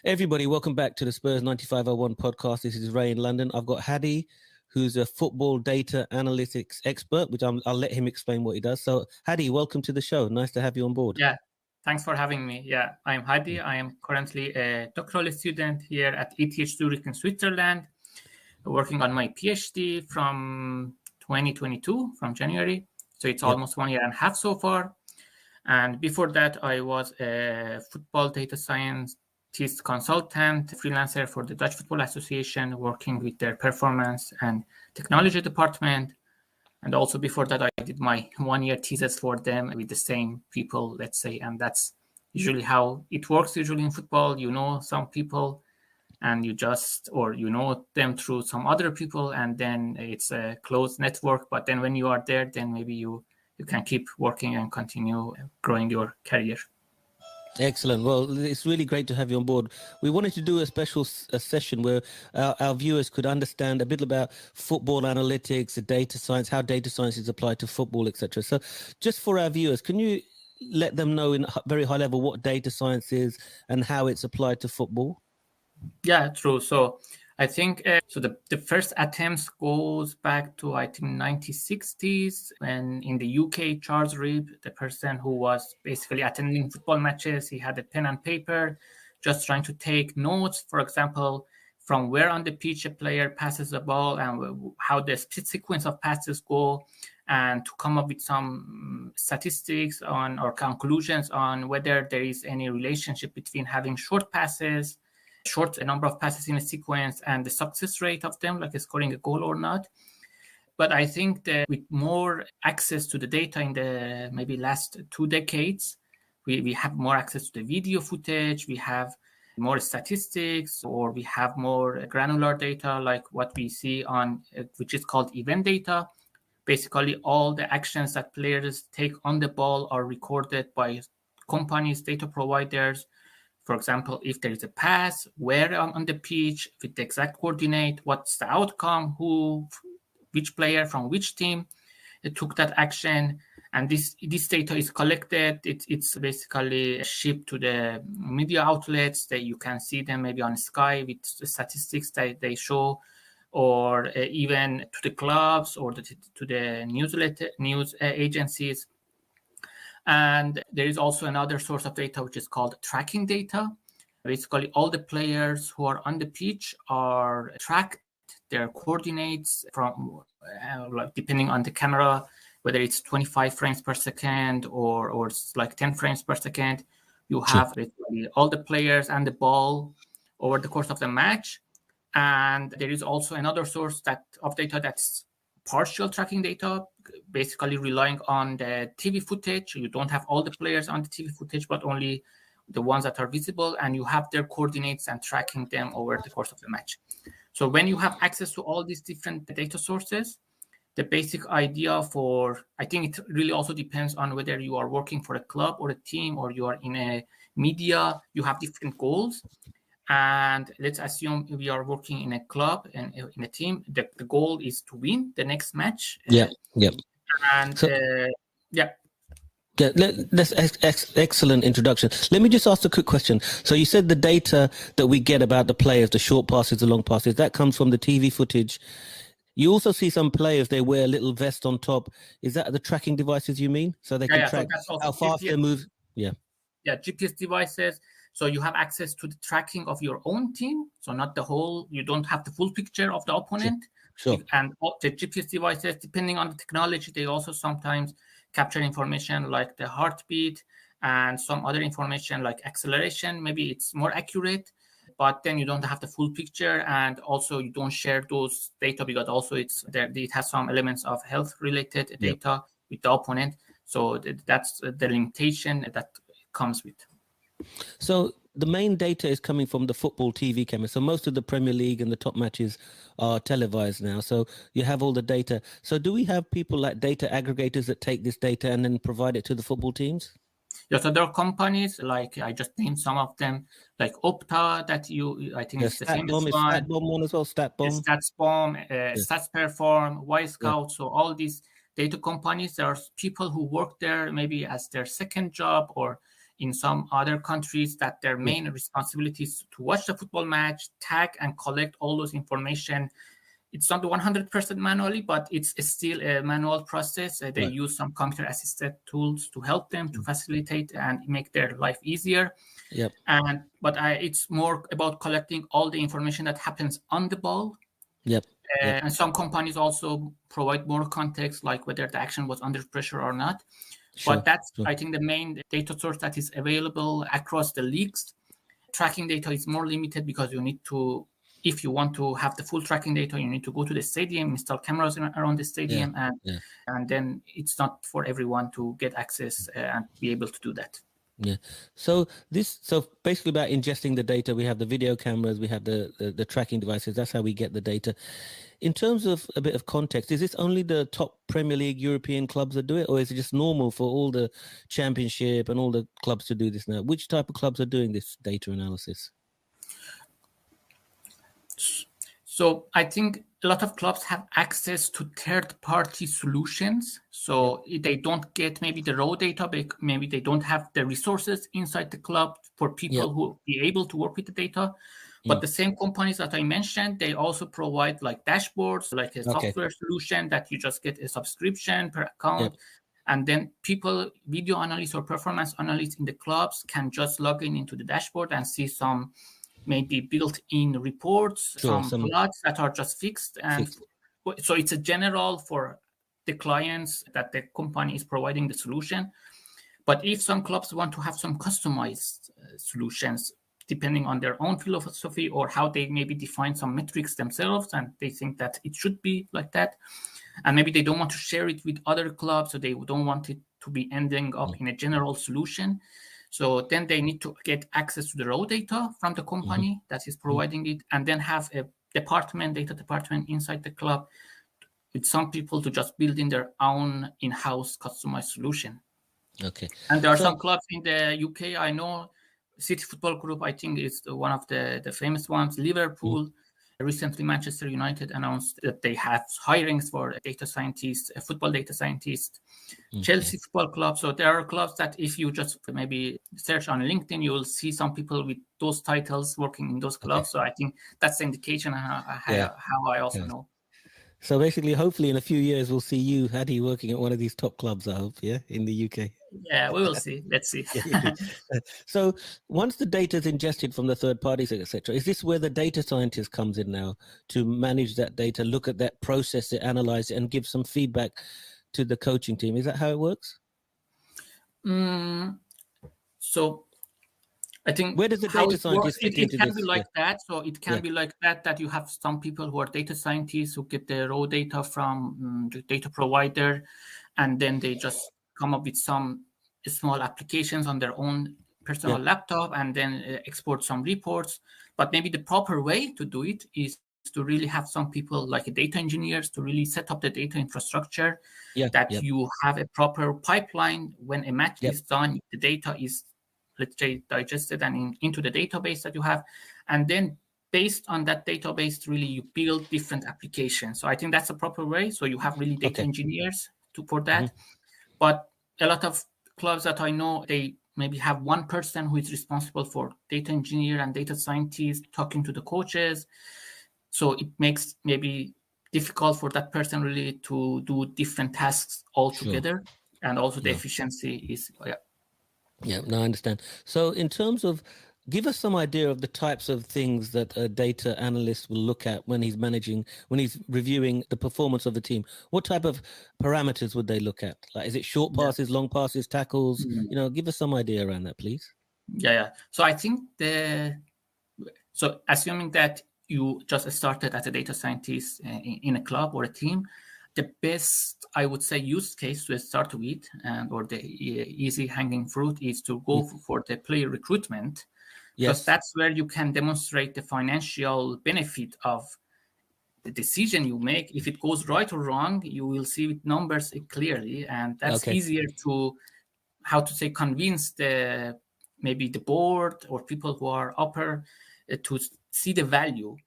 Everybody, welcome back to the Spurs 9501 podcast. This is Ray in London. I've got Hadi, who's a football data analytics expert, which I'll let him explain what he does. So, Hadi, welcome to the show. Nice to have you on board. Yeah, thanks for having me. Yeah, I'm Hadi. I am currently a doctoral student here at ETH Zurich in Switzerland, working on my PhD from 2022, from January. So it's almost 1 year and a half so far. And before that, I was a football data scientist consultant, freelancer for the Dutch Football Association, working with their performance and technology department. And also before that, I did my 1 year thesis for them with the same people, let's say. And that's usually how it works. Usually in football, you know some people and you know them through some other people, and then it's a closed network. But then when you are there, then maybe you can keep working and continue growing your career. Excellent. Well, it's really great to have you on board. We wanted to do a special session where our viewers could understand a bit about football analytics, data science, how data science is applied to football, etc. So just for our viewers, can you let them know in very high level what data science is and how it's applied to football? Yeah, true. So I think the first attempts goes back to, I think, 1960s, when in the UK, Charles Reeve, the person who was basically attending football matches, he had a pen and paper, just trying to take notes, for example, from where on the pitch a player passes the ball and how the sequence of passes go, and to come up with some statistics on or conclusions on whether there is any relationship between having short number of passes in a sequence and the success rate of them, like scoring a goal or not. But I think that with more access to the data in the maybe last 2 decades, we have more access to the video footage, we have more statistics, or we have more granular data like what we see on, which is called event data. Basically, all the actions that players take on the ball are recorded by companies, data providers. For example, if there is a pass, where on the pitch, with the exact coordinate, what's the outcome, which player from which team took that action. And this data is collected. It's basically shipped to the media outlets that you can see them maybe on Sky with the statistics that they show, or even to the clubs or to the news agencies. And there is also another source of data, which is called tracking data. Basically, all the players who are on the pitch are tracked, their coordinates from, depending on the camera, whether it's 25 frames per second or like 10 frames per second. You have basically all the players and the ball over the course of the match. And there is also another source of data that's partial tracking data, basically relying on the TV footage. You don't have all the players on the TV footage, but only the ones that are visible, and you have their coordinates and tracking them over the course of the match. So when you have access to all these different data sources, the basic idea I think it really also depends on whether you are working for a club or a team, or you are in a media, you have different goals. And let's assume we are working in a club and in a team. The goal is to win the next match. And that's excellent introduction. Let me just ask a quick question. So you said the data that we get about the players, the short passes, the long passes, that comes from the TV footage. You also see some players, they wear a little vest on top. Is that the tracking devices you mean? So they can track how fast they move? Yeah, GPS devices. So you have access to the tracking of your own team. So not the whole, you don't have the full picture of the opponent. Sure. And the GPS devices, depending on the technology, they also sometimes capture information like the heartbeat and some other information like acceleration. Maybe it's more accurate, but then you don't have the full picture. And also you don't share those data because also it has some elements of health related data with the opponent. So that's the limitation that comes with. So the main data is coming from the football TV camera. So most of the Premier League and the top matches are televised now. So you have all the data. So do we have people like data aggregators that take this data and then provide it to the football teams? Yeah, so there are companies like I just named some of them, like Opta, that I think it's the famous one. StatBomb one as well, StatBomb. StatsBomb, StatsPerform, Wisecout. So all these data companies, there are people who work there maybe as their second job, or in some other countries that their main responsibility is to watch the football match, tag and collect all those information. It's not 100% manually, but it's still a manual process. They use some computer-assisted tools to help them to facilitate and make their life easier. Yep. But it's more about collecting all the information that happens on the ball. Yep. And some companies also provide more context, like whether the action was under pressure or not. Sure. But that's, I think, the main data source that is available across the leagues. Tracking data is more limited because you need to, if you want to have the full tracking data, you need to go to the stadium, install cameras around the stadium, and then it's not for everyone to get access and be able to do that. Yeah. So basically about ingesting the data, we have the video cameras, we have the tracking devices. That's how we get the data. In terms of a bit of context, is this only the top Premier League European clubs that do it, or is it just normal for all the Championship and all the clubs to do this now? Which type of clubs are doing this data analysis? So I think a lot of clubs have access to third-party solutions. So they don't get maybe the raw data, maybe they don't have the resources inside the club for people who be able to work with the data. But the same companies that I mentioned, they also provide like dashboards, like a software solution that you just get a subscription per account. And then people, video analysts or performance analysts in the clubs can just log into the dashboard and see some maybe built-in reports, some plots that are just fixed. And so it's a general for the clients that the company is providing the solution. But if some clubs want to have some customized solutions, depending on their own philosophy or how they maybe define some metrics themselves, and they think that it should be like that, and maybe they don't want to share it with other clubs, so they don't want it to be ending up in a general solution. So then they need to get access to the raw data from the company that is providing it, and then have a data department inside the club with some people to just build in their own in-house customized solution. Okay. And there are some clubs in the UK, I know, City Football Group, I think, is one of the famous ones. Liverpool, recently Manchester United announced that they have hirings for data scientists, football data scientists. Chelsea Football Club. So there are clubs that if you just maybe search on LinkedIn, you will see some people with those titles working in those clubs. So I think that's the indication how I also know. So basically, hopefully in a few years, we'll see you, Hadi, working at one of these top clubs, I hope, in the UK. Yeah, we will see. Let's see. So once the data is ingested from the third parties, etc., is this where the data scientist comes in now to manage that data, look at that, process it, analyze it, and give some feedback to the coaching team? Is that how it works? So I think where does the data scientist fit into this? It can be like that. So it can be like that you have some people who are data scientists who get the raw data from the data provider, and then they just come up with some small applications on their own personal laptop and then export some reports. But maybe the proper way to do it is to really have some people like data engineers to really set up the data infrastructure, that you have a proper pipeline. When a match is done, the data is, let's say, digested and into the database that you have. And then based on that database, really you build different applications. So I think that's a proper way. So you have really data engineers for that. But a lot of clubs that I know, they maybe have one person who is responsible for data engineer and data scientist talking to the coaches. So it makes maybe difficult for that person really to do different tasks altogether. And also the efficiency is, Yeah, no, I understand. So in terms of, give us some idea of the types of things that a data analyst will look at when he's reviewing the performance of the team. What type of parameters would they look at? Like, is it short passes, long passes, tackles? Give us some idea around that, please. Yeah. So I think so assuming that you just started as a data scientist in a club or a team, the best, I would say, use case to start with, or the easy hanging fruit, is to go for the player recruitment. Because that's where you can demonstrate the financial benefit of the decision you make. If it goes right or wrong, you will see with numbers clearly. And that's easier to, convince maybe the board or people who are upper to see the value.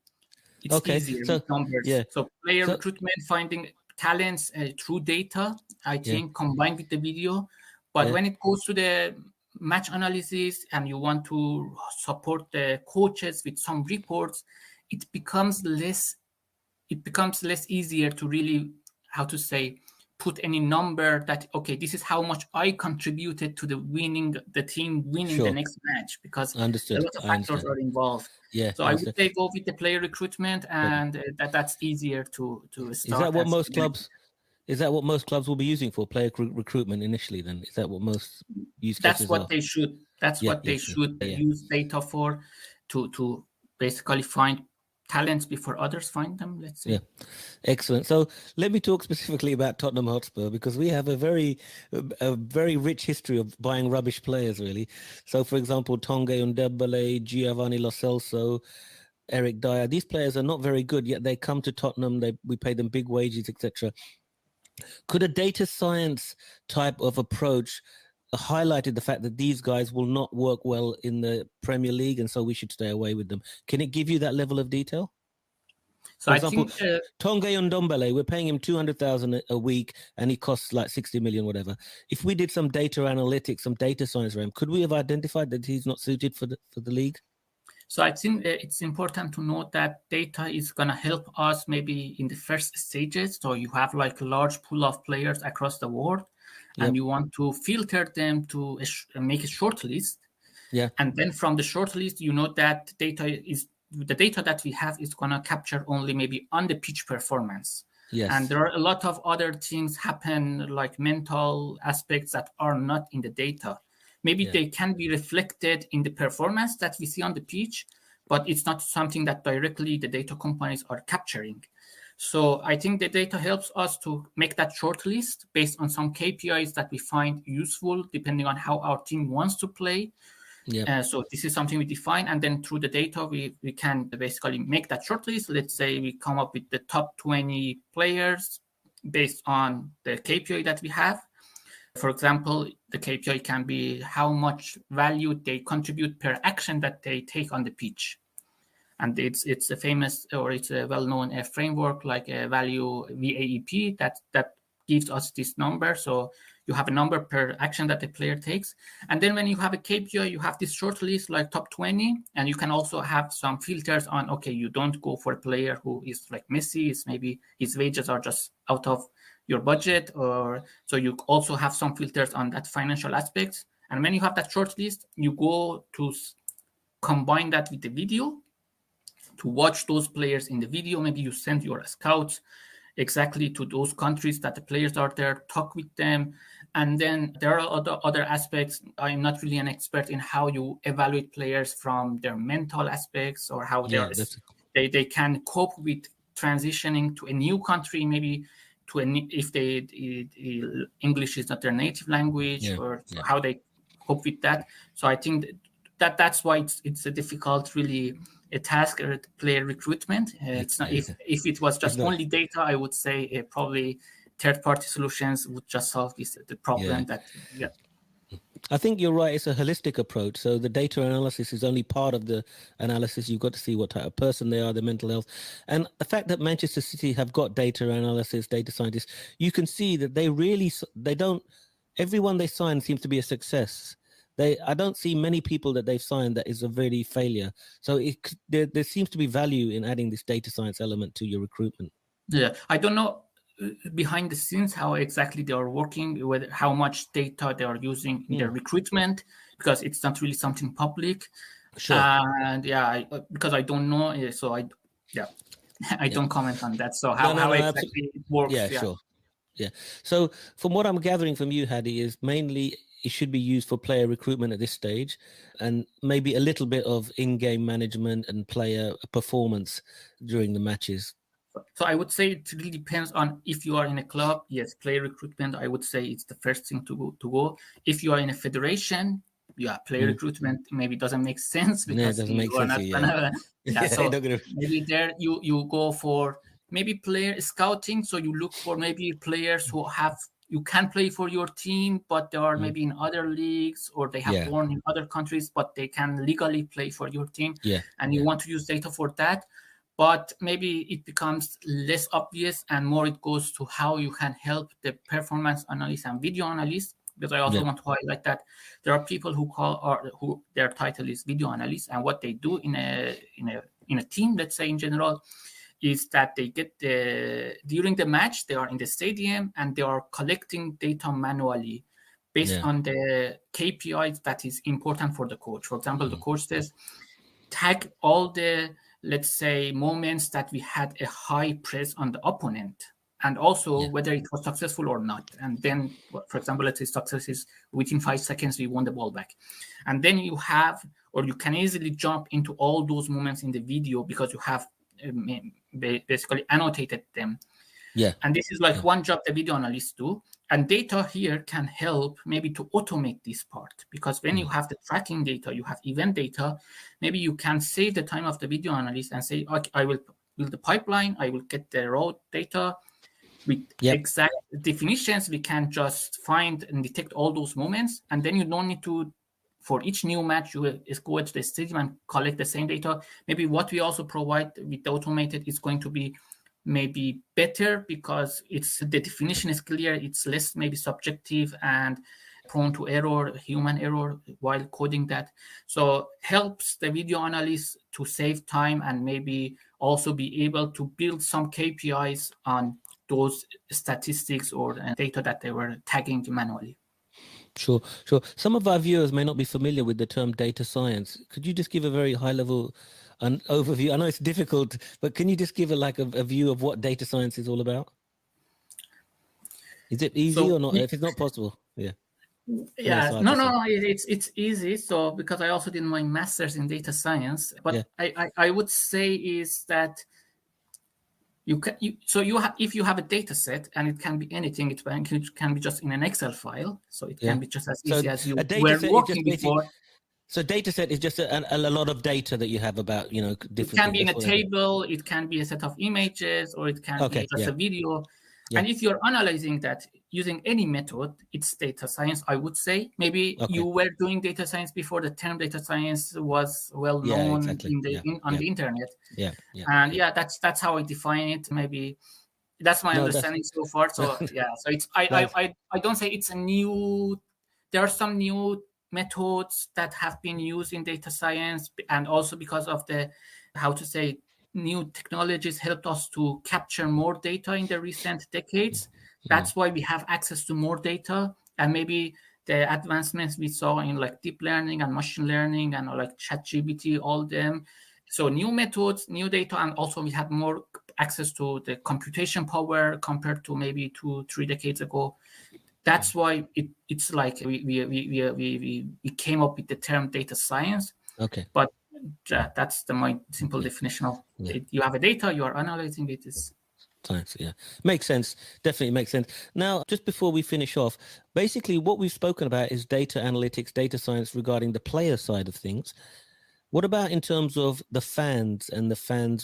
It's easier with numbers. So player recruitment, finding talents through data, I think, combined with the video. But when it goes to the match analysis and you want to support the coaches with some reports, it becomes less easier to really, how to say, put any number that, okay, this is how much I contributed to the team winning the next match, because a lot of factors are involved. Yeah. So I would say go with the player recruitment, and that's easier to start. Is that what most clubs? Is that what most clubs will be using for player recruitment initially? Then is that what most use cases That's what they should. That's what they should use data for, to basically find talents before others find them, let's say. Yeah, excellent. So let me talk specifically about Tottenham Hotspur, because we have a very rich history of buying rubbish players, really. So, for example, Tonge Undebele, Giovanni Lo Celso, Eric Dyer. These players are not very good, yet they come to Tottenham. We pay them big wages, etc. Could a data science type of approach highlighted the fact that these guys will not work well in the Premier League, and so we should stay away with them? Can it give you that level of detail? So For example, Tonge Ndombele, we're paying him 200,000 a week, and he costs like 60 million, whatever. If we did some data analytics, some data science around, could we have identified that he's not suited for the league? So I think it's important to note that data is going to help us maybe in the first stages. So you have like a large pool of players across the world, and you want to filter them to make a short list. Yeah. And then from the short list, you know that the data that we have is going to capture only maybe on the pitch performance. Yes. And there are a lot of other things happen, like mental aspects that are not in the data. Maybe they can be reflected in the performance that we see on the pitch, but it's not something that directly the data companies are capturing. So I think the data helps us to make that short list based on some KPIs that we find useful, depending on how our team wants to play. So this is something we define, and then through the data, we can basically make that short list. Let's say we come up with the top 20 players based on the KPI that we have. For example, the KPI can be how much value they contribute per action that they take on the pitch. And it's a famous, or it's a well-known framework like a value VAEP that gives us this number. So you have a number per action that the player takes. And then when you have a KPI, you have this short list like top 20. And you can also have some filters on, okay, you don't go for a player who is like Messi. It's maybe his wages are just out of your budget, or so you also have some filters on that financial aspects. And when you have that short list, you go to combine that with the video to watch those players in the video. Maybe you send your scouts exactly to those countries that the players are there, talk with them. And then there are other aspects. I'm not really an expert in how you evaluate players from their mental aspects, or how they can cope with transitioning to a new country, maybe if English is not their native language, or how they cope with that. So I think that's why it's a difficult, really, a task or player recruitment. It's not. If it was just only data, I would say probably third-party solutions would just solve the problem. I think you're right. It's a holistic approach. So the data analysis is only part of the analysis. You've got to see what type of person they are, their mental health. And the fact that Manchester City have got data analysis, data scientists, you can see that they don't, everyone they sign seems to be a success. I don't see many people that they've signed that is a really failure. So there seems to be value in adding this data science element to your recruitment. Yeah, I don't know behind the scenes how exactly they are working, with how much data they are using in their recruitment, because it's not really something public. Sure. And because I don't know, so I don't comment on that. So how exactly it works. Sure. Yeah. So from what I'm gathering from you, Hadi, is mainly it should be used for player recruitment at this stage, and maybe a little bit of in-game management and player performance during the matches. So I would say it really depends on if you are in a club. Yes, player recruitment, I would say it's the first thing to go. If you are in a federation, player recruitment maybe doesn't make sense, because maybe there you go for maybe player scouting. So you look for maybe players who you can play for your team, but they are maybe in other leagues, or they have born in other countries, but they can legally play for your team. And you want to use data for that. But maybe it becomes less obvious, and more it goes to how you can help the performance analyst and video analyst because I also want to highlight that there are people who who their title is video analyst, and what they do in a team, let's say in general, is that they get during the match, they are in the stadium and they are collecting data manually based on the KPIs that is important for the coach. For example, the coach says, tag all the, let's say, moments that we had a high press on the opponent, and also whether it was successful or not. And then, for example, let's say success is within 5 seconds, we won the ball back. And then you have, or you can easily jump into all those moments in the video because you have basically annotated them. And this is like one job the video analysts do. And data here can help maybe to automate this part, because when you have the tracking data, you have event data, maybe you can save the time of the video analyst and say, okay, I will build the pipeline, I will get the raw data with exact definitions. We can just find and detect all those moments. And then you don't need to, for each new match, you will go to the stadium and collect the same data. Maybe what we also provide with the automated is going to be maybe better because the definition is clear, it's less maybe subjective and prone to error, human error while coding that. So helps the video analyst to save time and maybe also be able to build some KPIs on those statistics or data that they were tagging manually. Sure. Some of our viewers may not be familiar with the term data science. Could you just give a very high level an overview? I know it's difficult, but can you just give a view of what data science is all about? Is it easy or not? If it's not possible, no, it's easy. So because I also did my master's in data science, but I would say is that if you have a data set, and it can be anything, it can be just in an Excel file, so it can be just as easy as you were working before. So data set is just a lot of data that you have about, different. It can be in a table, it can be a set of images, or it can be just a video. And if you're analyzing that using any method, it's data science, I would say. Maybe you were doing data science before the term data science was well known on the internet. And that's how I define it. Maybe that's my understanding so far. So so it's I don't say it's a new. There are some new methods that have been used in data science, and also because of the new technologies helped us to capture more data in the recent decades. That's why we have access to more data, and maybe the advancements we saw in like deep learning and machine learning and like ChatGPT, all them. So new methods, new data, and also we had more access to the computation power compared to maybe 2-3 decades ago. That's why it's like we came up with the term data science. But that's my simple definition of it. You have a data, you are analyzing it. Is science. Makes sense. Definitely makes sense. Now, just before we finish off, basically what we've spoken about is data analytics, data science regarding the player side of things. What about in terms of the fans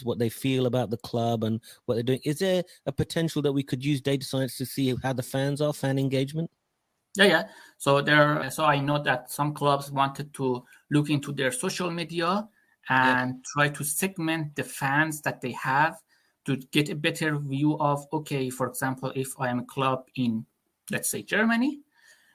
what they feel about the club and what they're doing? Is there a potential that we could use data science to see how the fans are, fan engagement? So I know that some clubs wanted to look into their social media and try to segment the fans that they have to get a better view of, okay, for example, if I am a club in, let's say, Germany,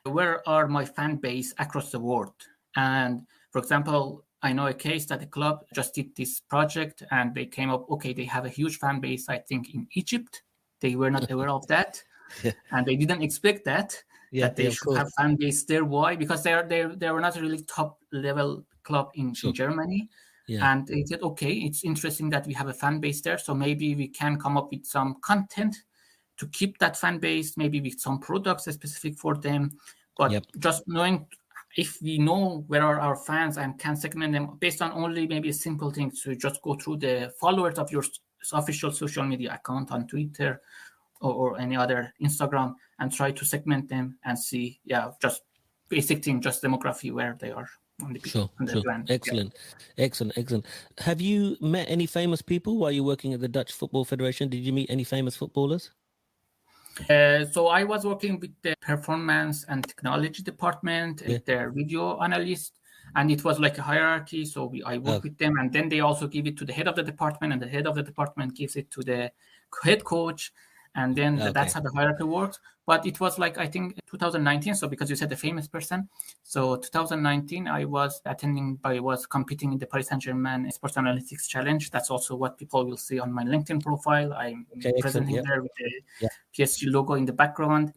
where are my fan base across the world? And for example, I know a case that the club just did this project and they came up, okay, they have a huge fan base, I think, in Egypt. They were not aware of that. And they didn't expect that they should have fan base there. Why? Because they were not a really top level club in Germany. And they said, okay, it's interesting that we have a fan base there. So maybe we can come up with some content to keep that fan base, maybe with some products specific for them. But just knowing, if we know where are our fans and can segment them based on only maybe a simple thing, to just go through the followers of your official social media account on Twitter or any other Instagram, and try to segment them and see, just basic thing, just demography, where they are on the brand. Excellent. Have you met any famous people while you're working at the Dutch Football Federation? Did you meet any famous footballers? So I was working with the performance and technology department, their video analyst, and it was like a hierarchy. So I work with them, and then they also give it to the head of the department, and the head of the department gives it to the head coach. And then Okay. that's how the hierarchy works. But it was like, I think 2019. So because you said the famous person, so 2019, I was competing in the Paris Saint-Germain Sports Analytics Challenge. That's also what people will see on my LinkedIn profile. I'm presenting there with the PSG logo in the background.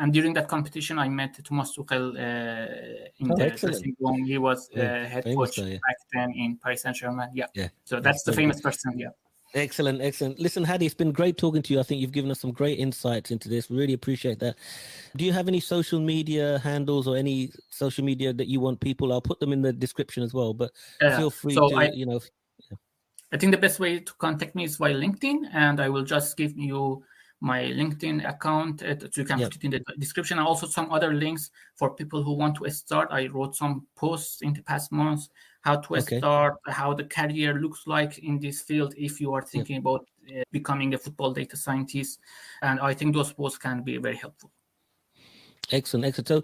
And during that competition, I met Thomas Tuchel in the dressing room. He was head coach back then in Paris Saint-Germain. Yeah. So that's the famous person. Yeah. Excellent. Listen, Hadi, it's been great talking to you. I think you've given us some great insights into this. We really appreciate that. Do you have any social media handles or any social media that you want people? I'll put them in the description as well, but feel free to, I think the best way to contact me is via LinkedIn, and I will just give you my LinkedIn account. So you can put it in the description. And also some other links for people who want to start. I wrote some posts in the past months, how to start, how the career looks like in this field if you are thinking about becoming a football data scientist. And I think those posts can be very helpful. Excellent. So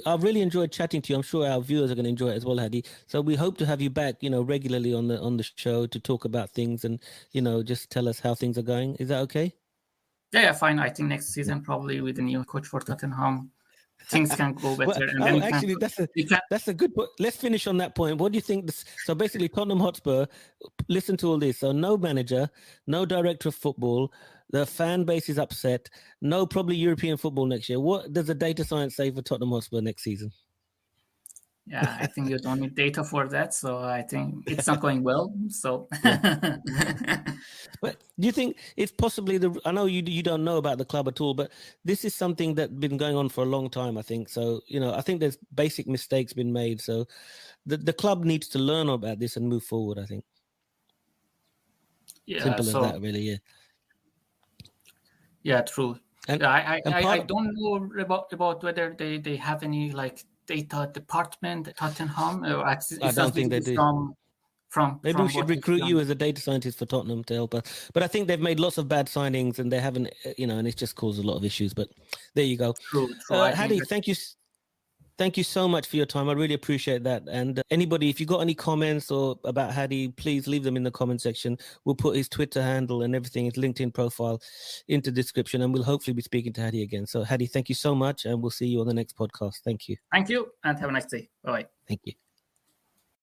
I've really enjoyed chatting to you. I'm sure our viewers are going to enjoy it as well, Hadi. So we hope to have you back, regularly on the show to talk about things and, just tell us how things are going. Is that okay? Yeah, fine. I think next season, probably with the new coach for Tottenham, things can go better. That's a good point. Let's finish on that point. What do you think? So basically, Tottenham Hotspur, listen to all this. So no manager, no director of football. The fan base is upset. No, probably European football next year. What does the data science say for Tottenham Hotspur next season? Yeah, I think you don't need data for that. So I think it's not going well. So, but do you think it's possibly I know you don't know about the club at all, but this is something that's been going on for a long time, I think. So, I think there's basic mistakes been made. So the club needs to learn about this and move forward, I think. Yeah. Simple as that, really. Yeah. Yeah, true. And I don't know about whether they have any data department at Tottenham. I don't think they do. Maybe we should recruit you as a data scientist for Tottenham to help us. But I think they've made lots of bad signings and they haven't, and it's just caused a lot of issues. But there you go. True. Hadi, thank you so much for your time. I really appreciate that. And anybody, if you got any comments or about Hadi, please leave them in the comment section. We'll put his Twitter handle and everything, his LinkedIn profile into the description, and we'll hopefully be speaking to Hadi again. So Hadi, thank you so much, and we'll see you on the next podcast. Thank you. Thank you, and have a nice day. Bye-bye. Thank you.